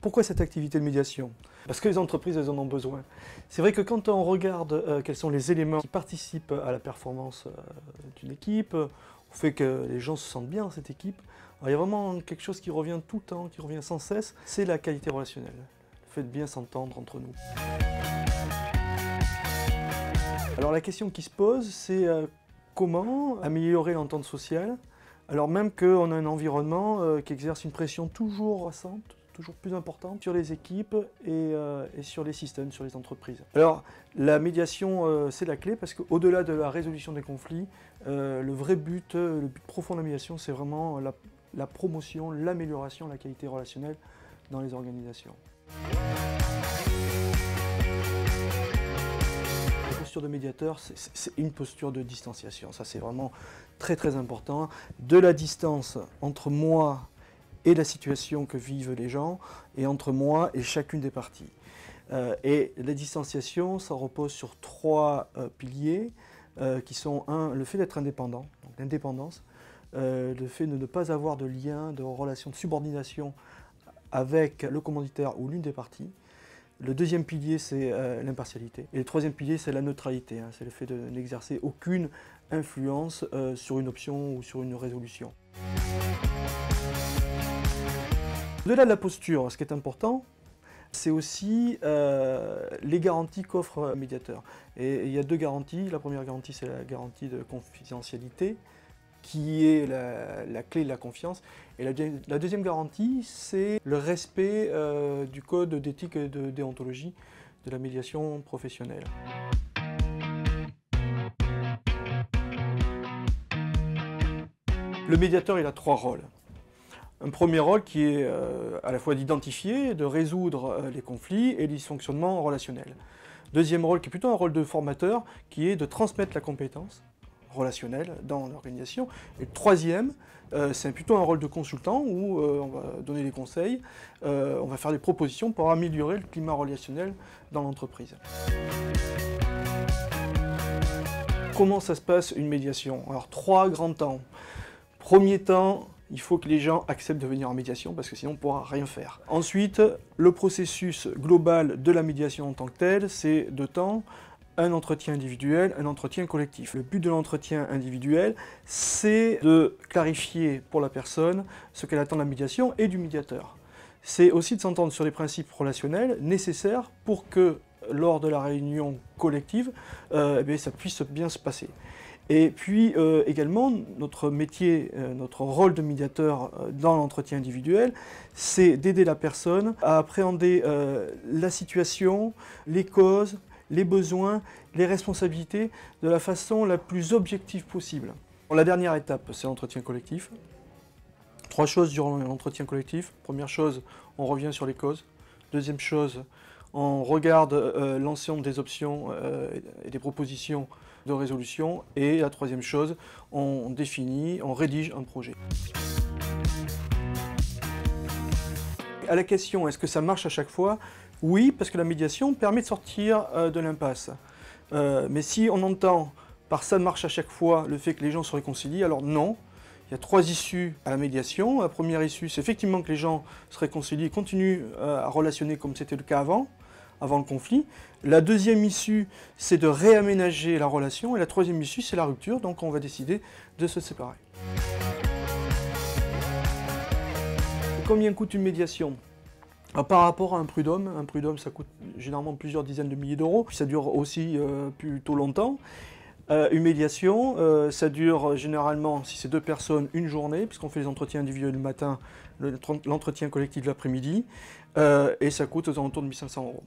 Pourquoi cette activité de médiation? Parce que les entreprises, elles en ont besoin. C'est vrai que quand on regarde quels sont les éléments qui participent à la performance d'une équipe, au fait que les gens se sentent bien dans cette équipe, alors il y a vraiment quelque chose qui revient tout le temps, qui revient sans cesse, c'est la qualité relationnelle. Le fait de bien s'entendre entre nous. Alors la question qui se pose, c'est comment améliorer l'entente sociale, alors même qu'on a un environnement qui exerce une pression toujours croissante, toujours plus importante sur les équipes et sur les systèmes, sur les entreprises. Alors la médiation, c'est la clé parce qu'au-delà de la résolution des conflits, le vrai but, le but profond de la médiation, c'est vraiment la promotion, l'amélioration de la qualité relationnelle dans les organisations. La posture de médiateur, c'est une posture de distanciation. Ça, c'est vraiment très très important. De la distance entre moi et la situation que vivent les gens, et entre moi et chacune des parties. Et la distanciation, ça repose sur trois piliers, qui sont le fait d'être indépendant, donc l'indépendance, le fait de ne pas avoir de lien, de relation de subordination avec le commanditaire ou l'une des parties. Le deuxième pilier, c'est l'impartialité. Et le troisième pilier, c'est la neutralité, hein, c'est le fait de n'exercer aucune influence sur une option ou sur une résolution. Au-delà de la posture, ce qui est important, c'est aussi les garanties qu'offre un médiateur. Et il y a deux garanties. La première garantie, c'est la garantie de confidentialité, qui est la clé de la confiance. Et la deuxième garantie, c'est le respect du code d'éthique et de déontologie de la médiation professionnelle. Le médiateur, il a trois rôles. Un premier rôle qui est à la fois d'identifier, de résoudre les conflits et les dysfonctionnements relationnels. Deuxième rôle qui est plutôt un rôle de formateur, qui est de transmettre la compétence relationnelle dans l'organisation. Et le troisième, c'est plutôt un rôle de consultant où on va donner des conseils, on va faire des propositions pour améliorer le climat relationnel dans l'entreprise. Comment ça se passe une médiation? Alors trois grands temps. Premier temps, il faut que les gens acceptent de venir en médiation parce que sinon on ne pourra rien faire. Ensuite, le processus global de la médiation en tant que tel, c'est deux temps. Un entretien individuel, un entretien collectif. Le but de l'entretien individuel, c'est de clarifier pour la personne ce qu'elle attend de la médiation et du médiateur. C'est aussi de s'entendre sur les principes relationnels nécessaires pour que lors de la réunion collective, ça puisse bien se passer. Et puis également, notre métier, notre rôle de médiateur dans l'entretien individuel, c'est d'aider la personne à appréhender la situation, les causes, les besoins, les responsabilités de la façon la plus objective possible. La dernière étape, c'est l'entretien collectif. Trois choses durant l'entretien collectif. Première chose, on revient sur les causes. Deuxième chose, on regarde l'ensemble des options et des propositions de résolution. Et la troisième chose, on définit, on rédige un projet. À la question, est-ce que ça marche à chaque fois? Oui, parce que la médiation permet de sortir de l'impasse. Mais si on entend par ça marche à chaque fois le fait que les gens se réconcilient, alors non. Il y a trois issues à la médiation. La première issue, c'est effectivement que les gens se réconcilient et continuent à relationner comme c'était le cas avant le conflit. La deuxième issue, c'est de réaménager la relation. Et la troisième issue, c'est la rupture, donc on va décider de se séparer. Combien coûte une médiation? Alors, par rapport à un prud'homme ça coûte généralement plusieurs dizaines de milliers d'euros, puis ça dure aussi plutôt longtemps. Une médiation, ça dure généralement, si c'est deux personnes, une journée, puisqu'on fait les entretiens individuels le matin, l'entretien collectif l'après-midi, et ça coûte aux alentours de 1 500 euros.